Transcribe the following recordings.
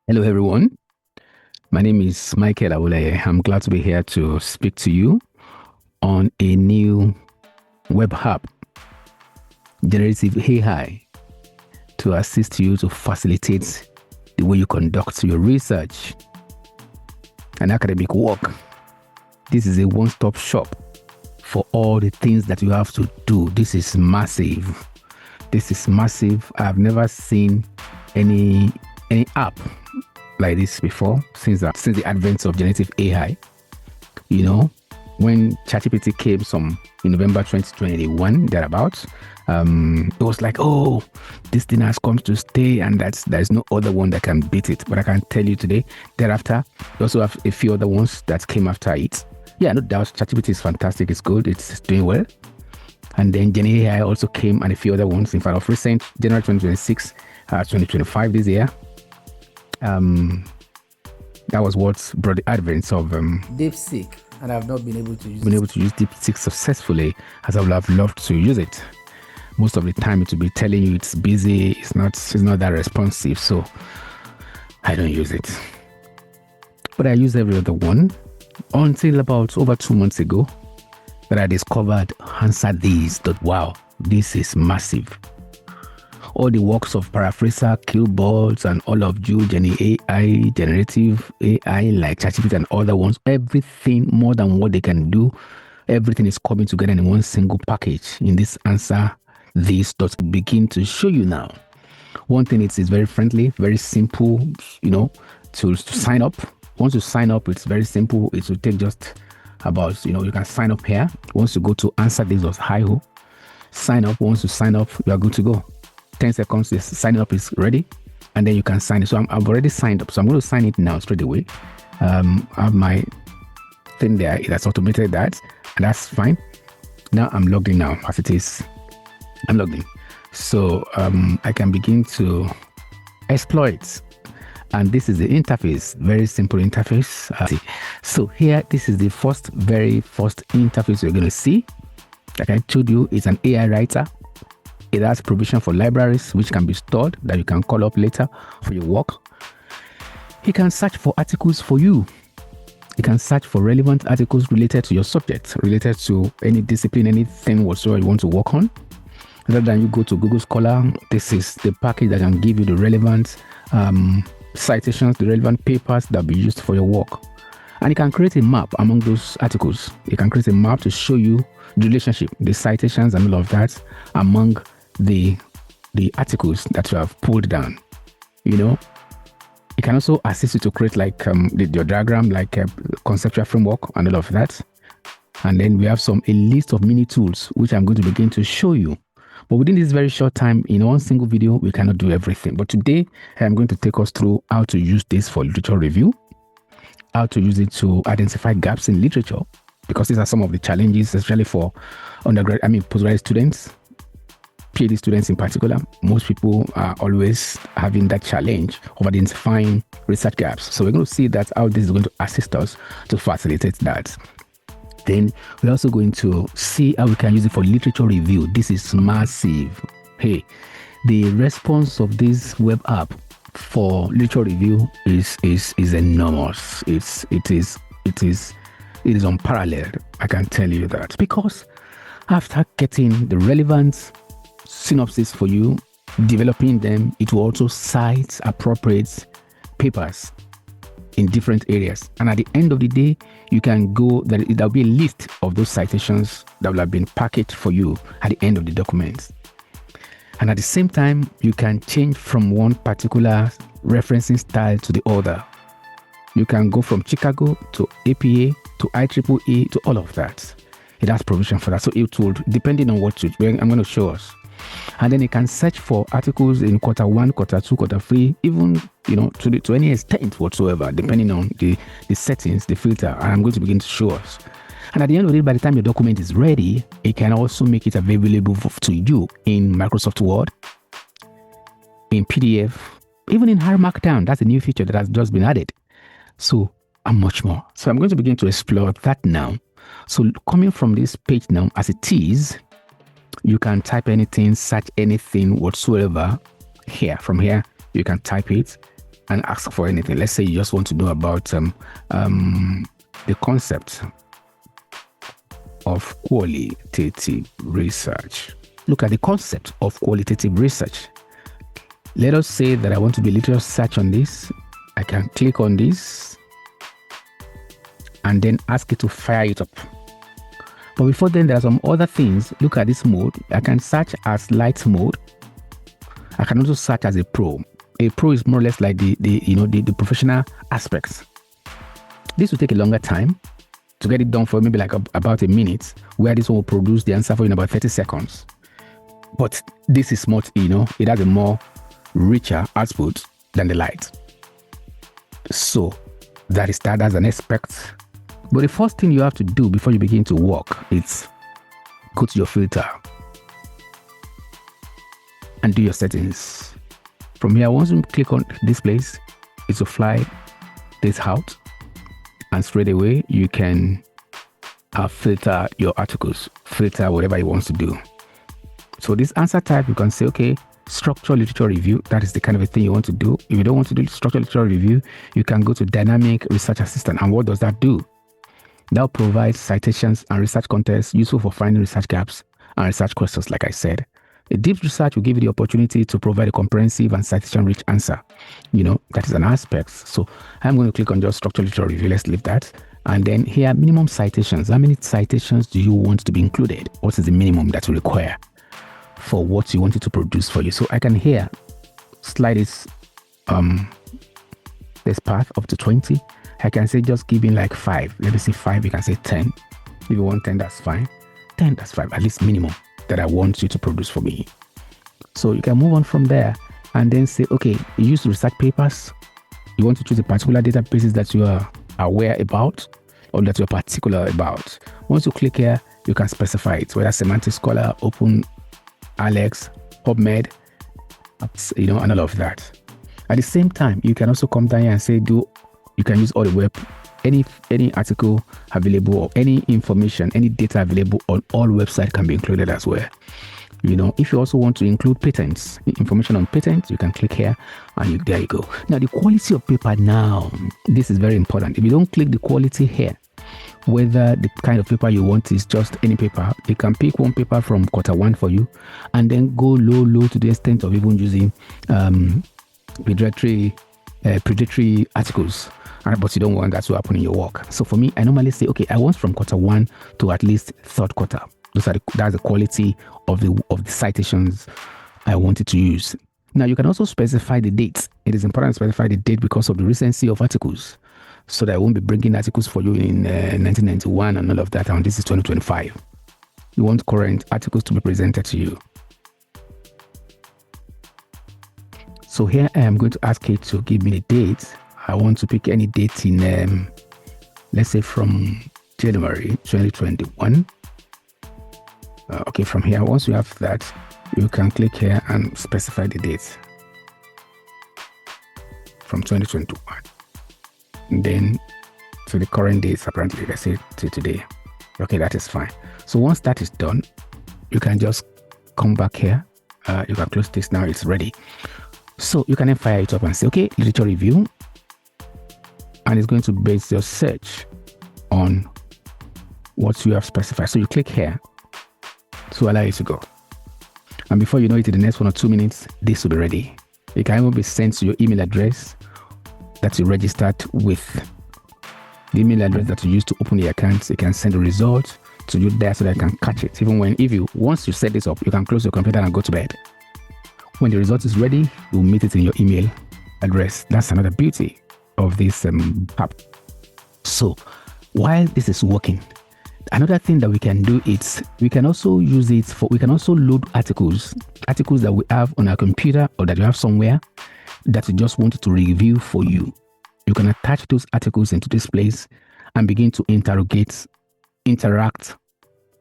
Hello, everyone. My name is Michael Awolaye. I'm glad to be here to speak to you on a new web app, generative AI, to assist you to facilitate the way you conduct your research and academic work. This is a one-stop shop for all the things that you have to do. This is massive. I've never seen any app like this before since the advent of generative AI. You know, when ChatGPT came in November 2021, thereabouts, it was like, oh, this thing has come to stay, and there's no other one that can beat it. But I can tell you today, thereafter, we also have a few other ones that came after it. Yeah, no doubt, ChatGPT is fantastic. It's good. It's doing well. And then Jenni AI also came, and a few other ones. In fact, of recent, January 2026, 2025 this year. That was what brought the advent of DeepSeek, and I've not been able to use DeepSeek successfully, as I would have loved to use it. Most of the time, it will be telling you it's busy. It's not that responsive, so I don't use it. But I use every other one until about over 2 months ago that I discovered Answerthis. Wow, this is massive. All the works of Paraphraser, Quillbot, and all of you, Jenni AI, generative AI like ChatGPT and other ones, everything more than what they can do, everything is coming together in one single package in this Answerthis to begin to show you now. One thing is very friendly, very simple, to sign up. Once you sign up, it's very simple. It will take just about, you can sign up here. Once you go to Answerthis.io, sign up. Once you sign up, you are good to go. 10 seconds, the sign up is ready, and then you can sign it. So I've already signed up, so I'm going to sign it now straight away. I have my thing there. It has automated that, and that's fine. Now I'm logged in now, as it is. I'm logged in. So I can begin to exploit. And this is the interface, very simple interface. So here, this is the very first interface you're going to see. Like I told you, it's an AI writer. It has provision for libraries which can be stored that you can call up later for your work. He can search for articles for you. He can search for relevant articles related to your subject, related to any discipline, anything whatsoever you want to work on. Rather than you go to Google Scholar, this is the package that can give you the relevant citations, the relevant papers that will be used for your work. And you can create a map among those articles. You can create a map to show you the relationship, the citations and all of that among the articles that you have pulled down. It can also assist you to create like your diagram, like a conceptual framework and all of that. And then we have a list of mini tools which I'm going to begin to show you. But within this very short time, in one single video, we cannot do everything. But today, I'm going to take us through how to use this for literature review, how to use it to identify gaps in literature, because these are some of the challenges, especially for postgraduate students, PhD students in particular. Most people are always having that challenge of identifying research gaps. So we're going to see how this is going to assist us to facilitate that. Then we're also going to see how we can use it for literature review. This is massive. Hey, the response of this web app for literature review is enormous. It is unparalleled. I can tell you that, because after getting the relevant synopsis for you, developing them, it will also cite appropriate papers in different areas. And at the end of the day, you can go, there'll be a list of those citations that will have been packaged for you at the end of the document. And at the same time, you can change from one particular referencing style to the other. You can go from Chicago to APA to IEEE to all of that. It has provision for that. So it will, depending on I'm going to show us. And then you can search for articles in quarter 1, quarter 2, quarter 3, even to any extent whatsoever, depending on the settings, the filter. And I'm going to begin to show us. And at the end of the day, by the time your document is ready, it can also make it available to you in Microsoft Word, in PDF, even in high Markdown. That's a new feature that has just been added. So, and much more. So I'm going to begin to explore that now. So coming from this page now, as it is, you can type anything, search anything whatsoever here. From here, you can type it. and ask for anything. Let's say you just want to know about the concept of qualitative research. Look at the concept of qualitative research. Let us say that I want to do a little search on this. I can click on this and then ask it to fire it up. But before then, there are some other things. Look at this mode. I can search as light mode. I can also search as a pro. A pro is more or less like the professional aspects. This will take a longer time to get it done for maybe like about a minute, where this one will produce the answer for you in about 30 seconds. But this is much, it has a more richer output than the light. So that is that as an aspect. But the first thing you have to do before you begin to work is go to your filter and do your settings. From here, once you click on this place, it will fly this out, and straight away you can filter your articles, filter whatever you want to do. So this answer type, you can say, okay, structural literature review. That is the kind of a thing you want to do. If you don't want to do structural literature review, you can go to dynamic research assistant. And what does that do? That provides citations and research context useful for finding research gaps and research questions, like I said. A deep research will give you the opportunity to provide a comprehensive and citation-rich answer. That is an aspect. So I'm going to click on just structural literature review. Let's leave that. And then here, minimum citations. How many citations do you want to be included? What is the minimum that you require for what you want it to produce for you? So I can here slide this path up to 20. I can say just giving like 5. Let me see 5. You can say 10. If you want 10, that's fine. 10, that's 5. At least minimum that I want you to produce for me. So you can move on from there and then say, okay, you use research papers. You want to choose a particular databases that you are aware about or that you're particular about. Once you click here, you can specify it, whether Semantic Scholar, Open, Alex, PubMed, and all of that. At the same time, you can also come down here and say, you can use all the web, any article available or any information, any data available on all websites can be included as well. If you also want to include patents, information on patents, you can click here and there you go. Now, the quality of paper now, this is very important. If you don't click the quality here, whether the kind of paper you want is just any paper, you can pick one paper from Q1 for you and then go low to the extent of even using predatory articles. But you don't want that to happen in your work. So for me, I normally say, okay, I want from Q1 to at least third quarter. That's the quality of the citations I wanted to use. Now you can also specify the dates. It is important to specify the date because of the recency of articles, so that I won't be bringing articles for you in 1991 and all of that. And this is 2025. You want current articles to be presented to you. So here I am going to ask it to give me the date. I want to pick any date in, let's say from January 2021. Okay, from here, once you have that, you can click here and specify the date from 2021. And then to the current dates, apparently, let's say to today. Okay, that is fine. So once that is done, you can just come back here. You can close this now, it's ready. So you can then fire it up and say, okay, literature review. And it's going to base your search on what you have specified. So you click here to allow it to go. And before you know it, in the next 1 or 2 minutes, this will be ready. It can even be sent to your email address that you registered with. The email address that you use to open the account, you can send the result to you there so that I can catch it. Once you set this up, you can close your computer and go to bed. When the result is ready, you'll meet it in your email address. That's another beauty of this app. So while this is working, another thing that we can do is we can also use it we can also load articles that we have on our computer or that you have somewhere that you just want to review for you. You can attach those articles into this place and begin to interact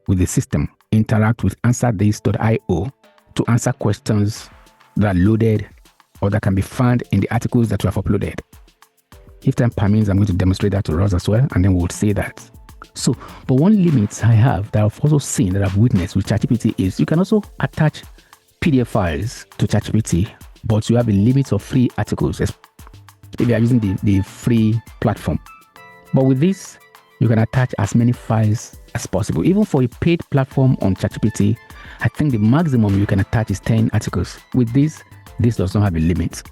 with the system, interact with Answerthis.io to answer questions that are loaded or that can be found in the articles that you have uploaded. If time permits, I'm going to demonstrate that to us as well, and then we'll say that. So, but one limit I have that I've also seen, that I've witnessed with ChatGPT is you can also attach PDF files to ChatGPT, but you have a limit of free articles. if you are using the free platform. But with this, you can attach as many files as possible. Even for a paid platform on ChatGPT, I think the maximum you can attach is 10 articles. With this does not have a limit,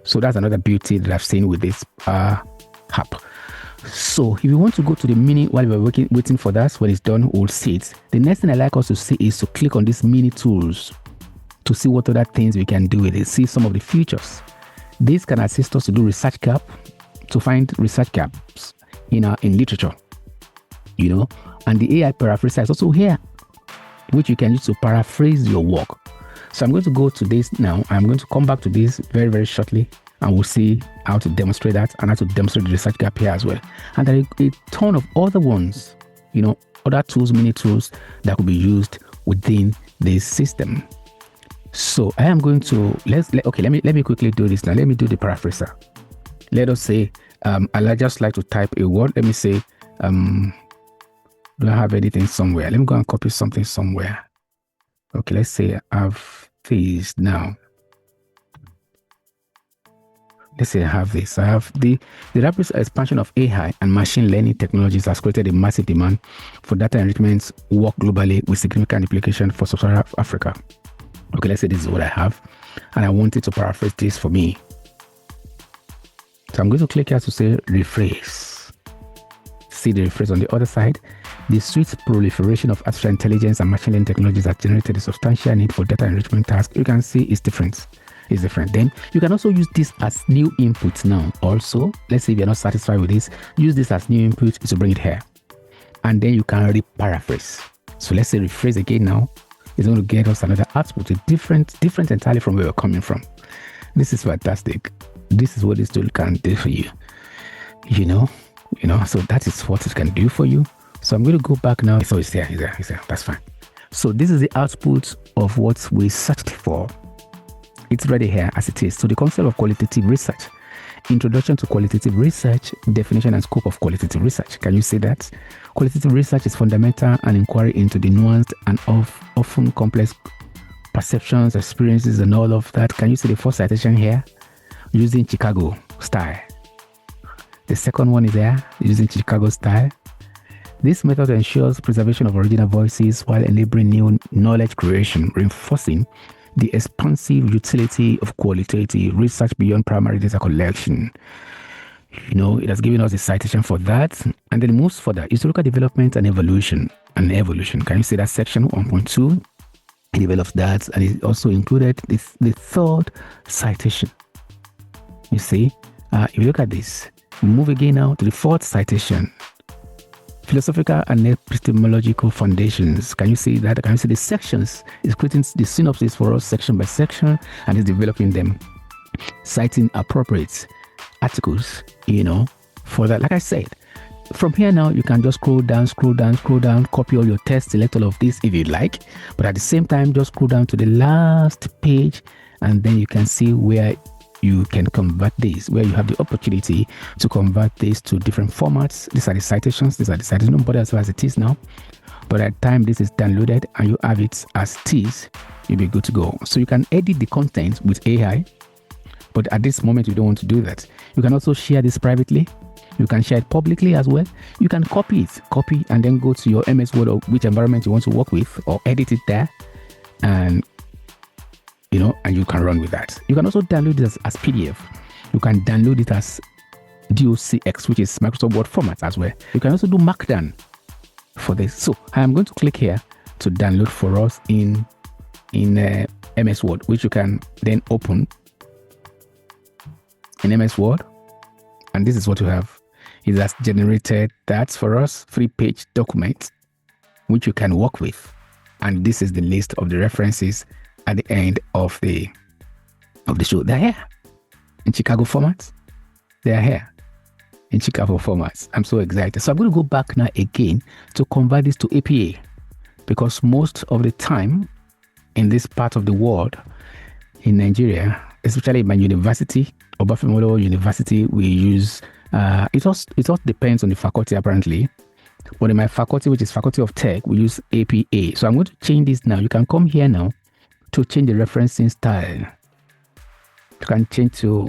So that's another beauty that I've seen with this app. So if you want to go to the mini while we're waiting for that, when it's done, we'll see it. The next thing I like us to see is to click on these mini tools to see what other things we can do with it, see some of the features. This can assist us to do research gap, to find research gaps in literature, and the AI paraphraser is also here, which you can use to paraphrase your work. So I'm going to go to this now. I'm going to come back to this very, very shortly, and we'll see how to demonstrate that and how to demonstrate the research gap here as well. And there are a ton of other ones, other tools, mini tools that could be used within this system. So I am going to let me quickly do this now. Let me do the paraphraser. Let us say I'd just like to type a word. Let me say do I have anything somewhere? Let me go and copy something somewhere. Okay, let's say I have this now. Let's say I have this. I have the rapid expansion of AI and machine learning technologies has created a massive demand for data enrichment work globally with significant implication for sub-Saharan Africa. Okay, let's say this is what I have, and I want it to paraphrase this for me. So I'm going to click here to say rephrase. See the rephrase on the other side. The swift proliferation of artificial intelligence and machine learning technologies has generated a substantial need for data enrichment tasks. You can see it's different. Then you can also use this as new input now. Also, let's say if you're not satisfied with this, use this as new input to bring it here. And then you can paraphrase. So let's say rephrase again now. It's going to get us another output, different entirely from where we're coming from. This is fantastic. This is what this tool can do for you. So that is what it can do for you. So I'm going to go back now. So it's there. That's fine. So this is the output of what we searched for. It's ready here as it is. So the concept of qualitative research, introduction to qualitative research, definition and scope of qualitative research. Can you see that? Qualitative research is fundamental and inquiry into the nuanced and often complex perceptions, experiences, and all of that. Can you see the first citation here? Using Chicago style. The second one is there, using Chicago style. This method ensures preservation of original voices while enabling new knowledge creation, reinforcing the expansive utility of qualitative research beyond primary data collection. It has given us a citation for that. And then it moves further is to look at development and evolution. Can you see that section 1.2? It develops that, and it also included the third citation. You see, if you look at this, we move again now to the fourth citation. Philosophical and epistemological foundations. Can you see that? Can you see the sections? It's creating the synopsis for us section by section, and it's developing them, citing appropriate articles, for that. Like I said, from here now, you can just scroll down, copy all your text, select all of this if you like. But at the same time, just scroll down to the last page, and then you can see where you can convert this, where you have the opportunity to convert this to different formats. These are the citations. Don't bother as it is now. But at the time this is downloaded and you have it as it is, you'll be good to go. So you can edit the content with AI, but at this moment you don't want to do that. You can also share this privately. You can share it publicly as well. You can copy and then go to your MS Word or which environment you want to work with, or edit it there, and and you can run with that. You can also download this as PDF. You can download it as DOCX, which is Microsoft Word format as well. You can also do Markdown for this. So I am going to click here to download for us in MS Word, which you can then open in MS Word. And this is what you have. It has generated that for us 3-page document, which you can work with. And this is the list of the references at the end of the show. They're here in Chicago formats. They're here in Chicago formats. I'm so excited. So I'm going to go back now again to convert this to APA, because most of the time in this part of the world, in Nigeria, especially in my university, Obafemi University, we use it all depends on the faculty apparently. But in my faculty, which is Faculty of Tech, we use APA. So I'm going to change this now. You can come here now to change the referencing style. You can change to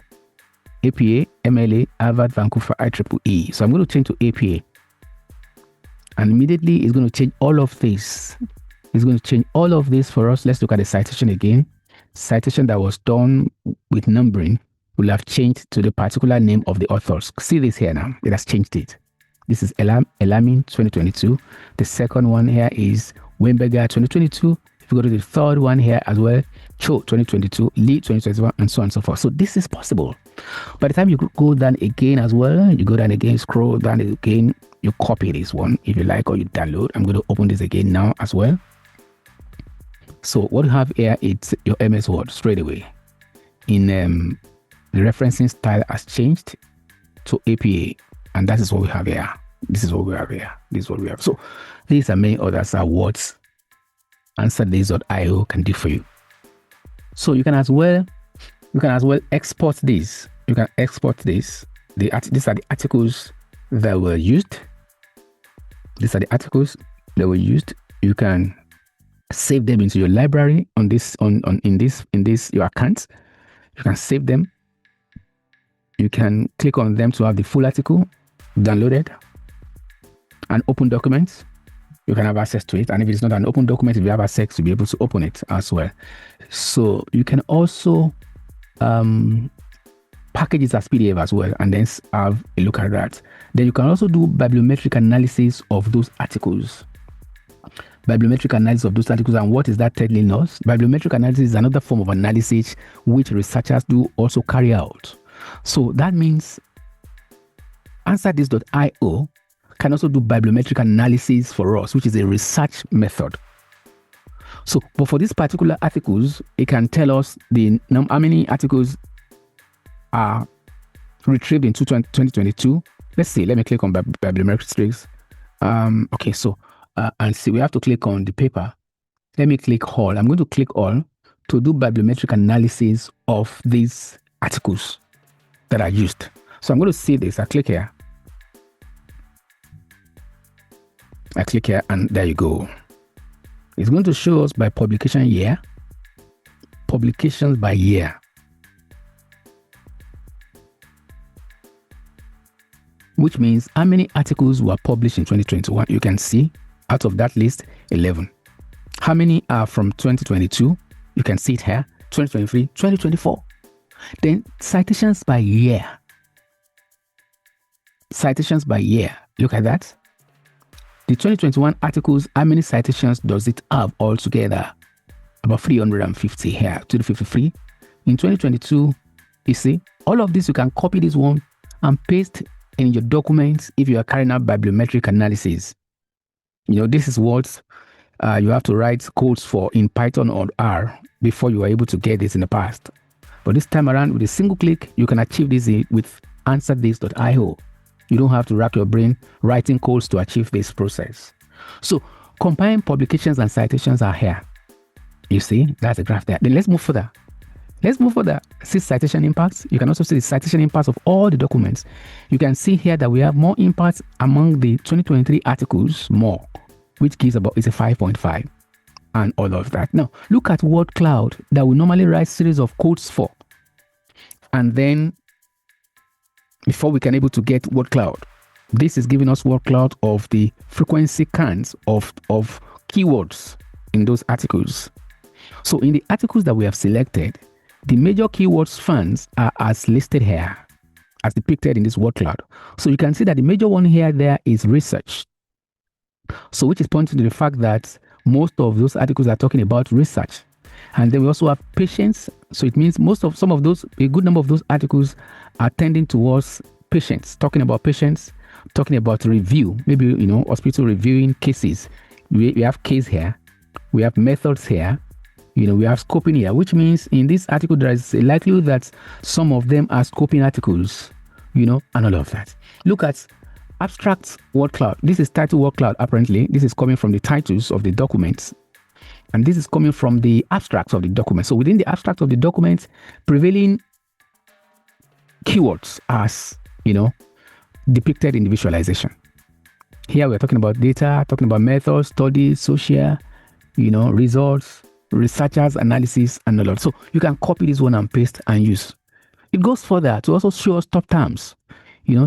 APA, MLA, Harvard, Vancouver, IEEE. So I'm going to change to APA. And immediately it's going to change all of this. It's going to change all of this for us. Let's look at the citation again. Citation that was done with numbering will have changed to the particular name of the authors. See this here now. It has changed it. This is Elamin 2022. The second one here is Wimberger 2022. If you go to the third one here as well, Cho 2022, Lee 2021, and so on and so forth. So this is possible. By the time you go down again as well, you go down again, scroll down again, you copy this one if you like, or you download. I'm going to open this again now as well. So what you have here, it's your MS Word straight away. In the referencing style has changed to APA, and that is what we have here. This is what we have here. This is what we have. So these are many others are words Answerthis.io can do for you. So you can as well export this. You can export this. These are the articles that were used. These are the articles that were used. You can save them into your library in this your account. You can save them. You can click on them to have the full article downloaded and open documents. You can have access to it, and if it's not an open document, if you have access to be able to open it as well. So you can also package it as PDF as well, and then have a look at that. Then you can also do bibliometric analysis of those articles. Bibliometric analysis of those articles, and what is that telling us? Bibliometric analysis is another form of analysis which researchers do also carry out. So that means Answerthis.io can also do bibliometric analysis for us, which is a research method. So, but for these particular articles, it can tell us how many articles are retrieved in 2022. Let's see. Let me click on Bibliometrics. Okay, so and see, we have to click on the paper. Let me click all. I'm going to click all to do bibliometric analysis of these articles that are used. So I'm going to see this. I click here. I click here, and there you go. It's going to show us by publication year, publications by year. Which means how many articles were published in 2021. You can see out of that list, 11. How many are from 2022? You can see it here, 2023, 2024. Then citations by year. Citations by year. Look at that. The 2021 articles, how many citations does it have altogether? About 350 here, 253. In 2022, you see, all of this, you can copy this one and paste in your documents if you are carrying out bibliometric analysis. You know, this is what you have to write codes for in Python or R before you were able to get this in the past. But this time around, with a single click, you can achieve this with Answerthis.io. You don't have to rack your brain writing codes to achieve this process. So comparing publications and citations are here. You see, that's a graph there. Then let's move further. See citation impacts. You can also see the citation impacts of all the documents. You can see here that we have more impacts among the 2023 articles, more, which gives about 5.5 and all of that. Now, look at wordcloud that we normally write series of codes for. And then before we can able to get wordcloud, this is giving us wordcloud of the frequency counts of keywords in those articles. So in the articles that we have selected, the major keywords funds are as listed here, as depicted in this wordcloud. So you can see that the major one here there is research. So which is pointing to the fact that most of those articles are talking about research. And then we also have patients. So it means a good number of those articles are tending towards patients, talking about patients, talking about review, maybe, you know, hospital reviewing cases. We have case here, we have methods here, you know, we have scoping here, which means in this article, there is a likelihood that some of them are scoping articles, you know, and all of that. Look at abstract word cloud. This is title word cloud. Apparently, this is coming from the titles of the documents. And this is coming from the abstracts of the document. So within the abstract of the document, prevailing keywords as, you know, depicted in the visualization. Here we're talking about data, talking about methods, studies, social, you know, results, researchers, analysis, and a lot. So you can copy this one and paste and use. It goes further to also show us top terms,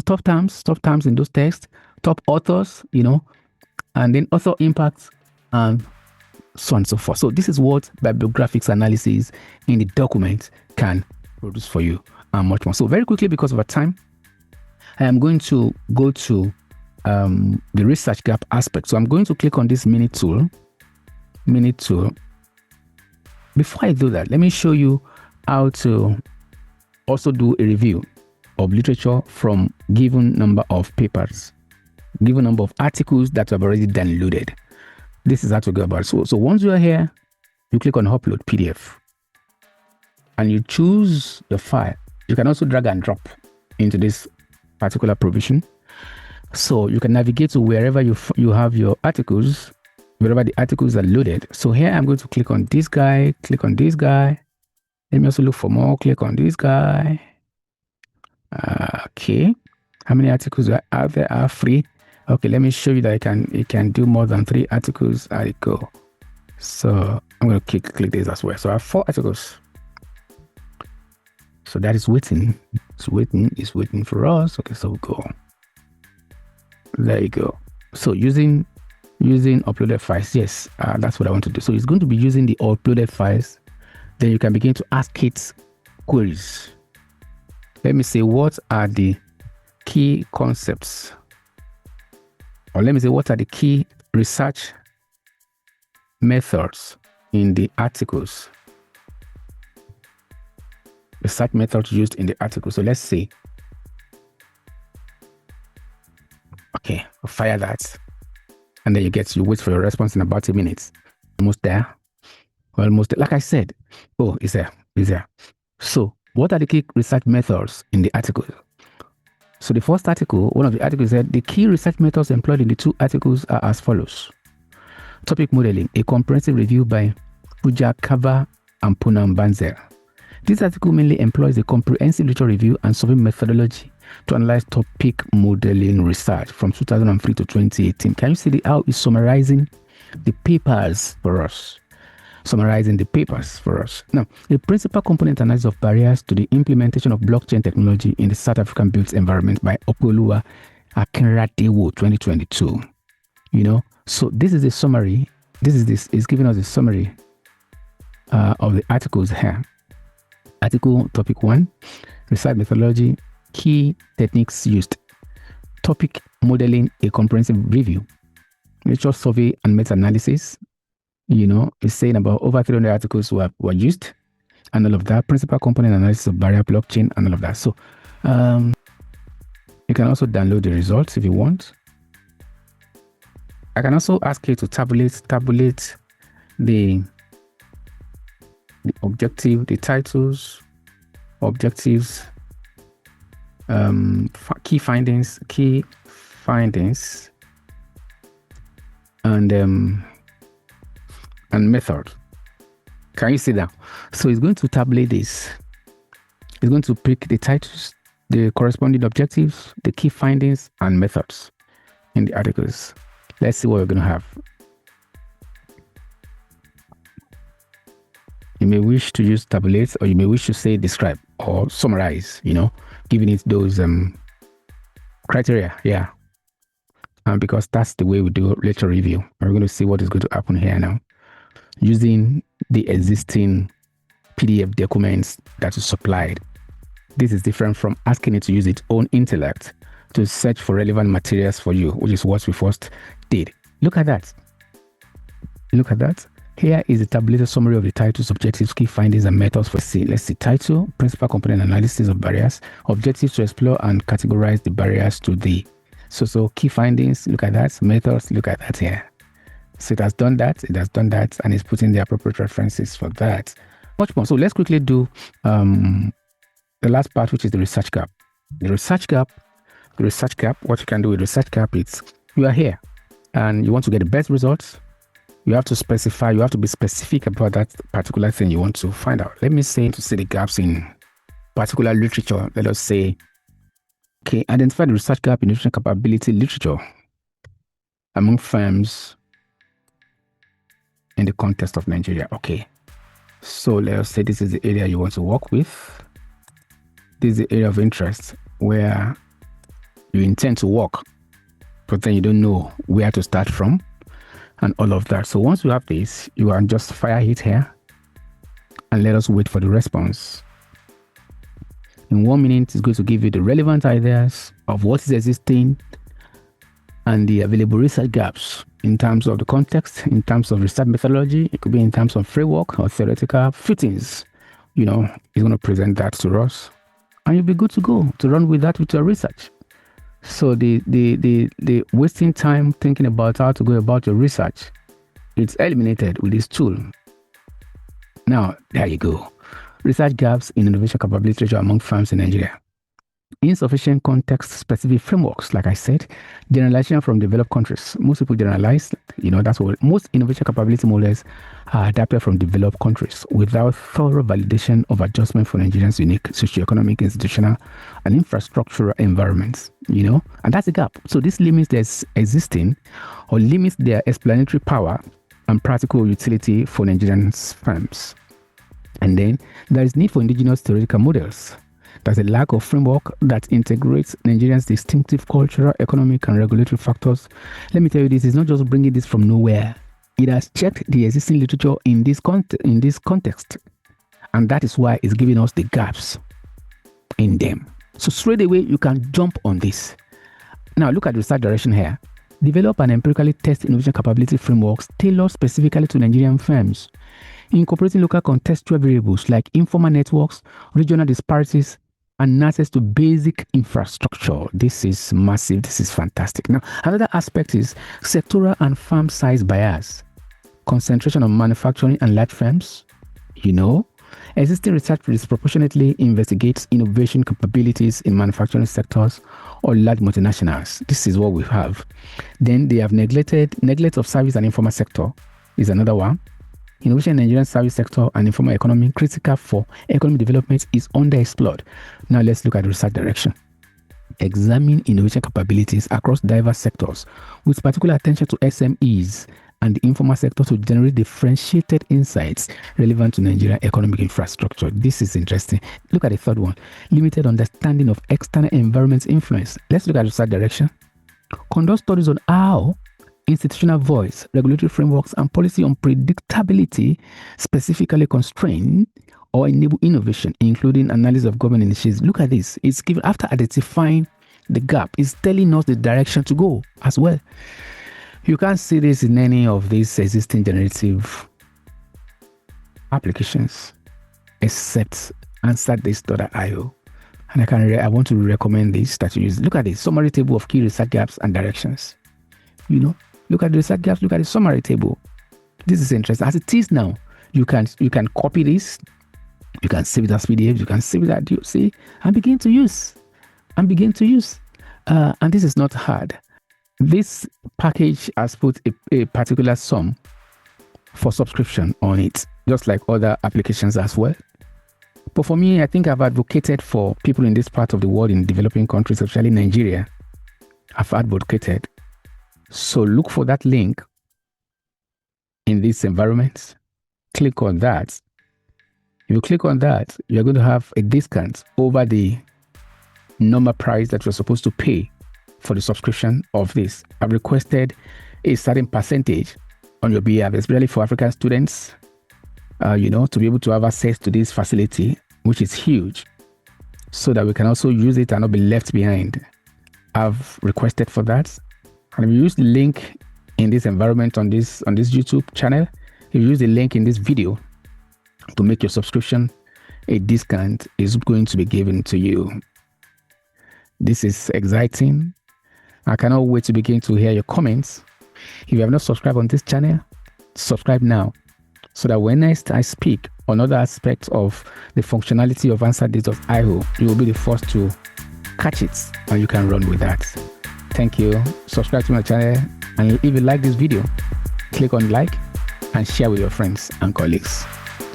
top terms in those texts, top authors, and then author impacts, and so on and so forth. So this is what bibliographics analysis in the document can produce for you, and much more. So very quickly, because of our time, I am going to go to the research gap aspect. So I'm going to click on this mini tool. Before I do that, let me show you how to also do a review of literature from given number of papers, given number of articles that have already downloaded. This is how to go about it. So once you are here, you click on upload PDF and you choose the file. You can also drag and drop into this particular provision. So you can navigate to wherever you have your articles, wherever the articles are loaded. So here I'm going to click on this guy, click on this guy. Let me also look for more, click on this guy. Okay, how many articles are out there are free? Okay, let me show you that it can do more than 3 articles at a go. So I'm going to click this as well. So I have 4 articles. So that is waiting. It's waiting for us. Okay, so we'll go. There you go. So using uploaded files, yes, that's what I want to do. So it's going to be using the uploaded files. Then you can begin to ask it queries. Let me say, what are the key concepts? Or let me say, what are the key research methods in the articles? Research methods used in the article. So let's say, okay, fire that. And then you wait for your response in about 2 minutes. Almost there. Almost there. Like I said, oh, it's there. So what are the key research methods in the article? So the first article, one of the articles said, the key research methods employed in the 2 articles are as follows. Topic modeling, a comprehensive review by Puja Kava and Poonam Bansal. This article mainly employs a comprehensive literature review and survey methodology to analyze topic modeling research from 2003 to 2018. Can you see how it's summarizing the papers for us? Now, the principal component analysis of barriers to the implementation of blockchain technology in the South African built environment by Opoluwa Akinradewo 2022. So this is a summary. Is giving us a summary of the articles here. Article topic 1, research methodology, key techniques used. Topic modeling, a comprehensive review. Literature survey and meta-analysis. It's saying about over 300 articles were used and all of that. Principal component analysis of barrier blockchain and all of that. So you can also download the results if you want. I can also ask you to tabulate the objective, the titles, objectives, key findings, and method. Can you see that? So it's going to tabulate this. It's going to pick the titles, the corresponding objectives, the key findings, and methods in the articles. Let's see what we're going to have. You may wish to use tabulate, or you may wish to say describe or summarize, giving it those criteria. Yeah. Because that's the way we do literature review. We're going to see what is going to happen here now. Using the existing PDF documents that is supplied. This is different from asking it to use its own intellect to search for relevant materials for you, which is what we first did. Look at that. Here is a tabulated summary of the titles, objectives, key findings, and methods for let's see. Title, principal component analysis of barriers, objectives to explore and categorize the barriers to the. So key findings, look at that. Methods, look at that here. So it has done that, and it's putting the appropriate references for that. Much more. So let's quickly do the last part, which is the research gap. The research gap, what you can do with research gap is, you are here and you want to get the best results. You have to specify, you have to be specific about that particular thing you want to find out. Let me say, to see the gaps in particular literature, let us say, okay, identify the research gap in literature capability literature among firms in the context of Nigeria. Okay, so let us say this is the area you want to work with. this is the area of interest where you intend to work, but then you don't know where to start from and all of that. So once you have this, you can just fire it here and let us wait for the response. In 1 minute, it's going to give you the relevant ideas of what is existing and the available research gaps in terms of the context, in terms of research methodology. It could be in terms of framework or theoretical fittings. It's going to present that to us, and you'll be good to go to run with that with your research. So the wasting time thinking about how to go about your research, it's eliminated with this tool. Now, there you go. Research gaps in innovation capability ratio among firms in Nigeria. Insufficient context-specific frameworks, like I said. Generalization from developed countries. Most people generalize, that's what most innovation capability models are adapted from developed countries without thorough validation of adjustment for Nigerians' unique socioeconomic, institutional, and infrastructural environments, and that's a gap. So this limits their existing or limits their explanatory power and practical utility for Nigerian firms. And then there is need for indigenous theoretical models. There's a lack of framework that integrates Nigerians' distinctive cultural, economic, and regulatory factors. Let me tell you, this is not just bringing this from nowhere. It has checked the existing literature in this context, and that is why it's giving us the gaps in them. So straight away, you can jump on this. Now look at the research direction here. Develop and empirically test innovation capability frameworks tailored specifically to Nigerian firms, incorporating local contextual variables like informal networks, regional disparities, and access to basic infrastructure. This is massive. This is fantastic. Now, another aspect is sectoral and firm size bias, concentration on manufacturing and large firms. Existing research disproportionately investigates innovation capabilities in manufacturing sectors or large multinationals. This is what we have. Then they have neglect of service and informal sector is another one. Innovation in the Nigerian service sector and informal economy, critical for economic development, is underexplored. Now let's look at the research direction. Examine innovation capabilities across diverse sectors with particular attention to SMEs and the informal sector to generate differentiated insights relevant to Nigerian economic infrastructure. This is interesting. Look at the third one. Limited understanding of external environment's influence. Let's look at the research direction. Conduct studies on how institutional voice, regulatory frameworks, and policy unpredictability specifically constrain or enable innovation, including analysis of government initiatives. Look at this. It's given after identifying the gap. It's telling us the direction to go as well. You can't see this in any of these existing generative applications except Answerthis.io. And I want to recommend this that you use. Look at this summary table of key research gaps and directions. Look at the research gaps, look at the summary table. This is interesting. As it is now, you can copy this, you can save it as PDF, you can save it as DOC, and begin to use. And this is not hard. This package has put a particular sum for subscription on it, just like other applications as well. But for me, I think I've advocated for people in this part of the world, in developing countries, especially Nigeria. I've advocated. So look for that link in this environment. Click on that. If you click on that, you're going to have a discount over the normal price that you're supposed to pay for the subscription of this. I've requested a certain percentage on your behalf, especially for African students, to be able to have access to this facility, which is huge, so that we can also use it and not be left behind. I've requested for that. And if you use the link in this environment on this YouTube channel, if you use the link in this video to make your subscription, a discount is going to be given to you. This is exciting. I cannot wait to begin to hear your comments. If you have not subscribed on this channel, subscribe now, so that when next I speak on other aspects of the functionality of Answerthis.io, you will be the first to catch it and you can run with that. Thank you. Subscribe to my channel, and if you like this video, click on like and share with your friends and colleagues.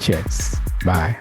Cheers. Bye.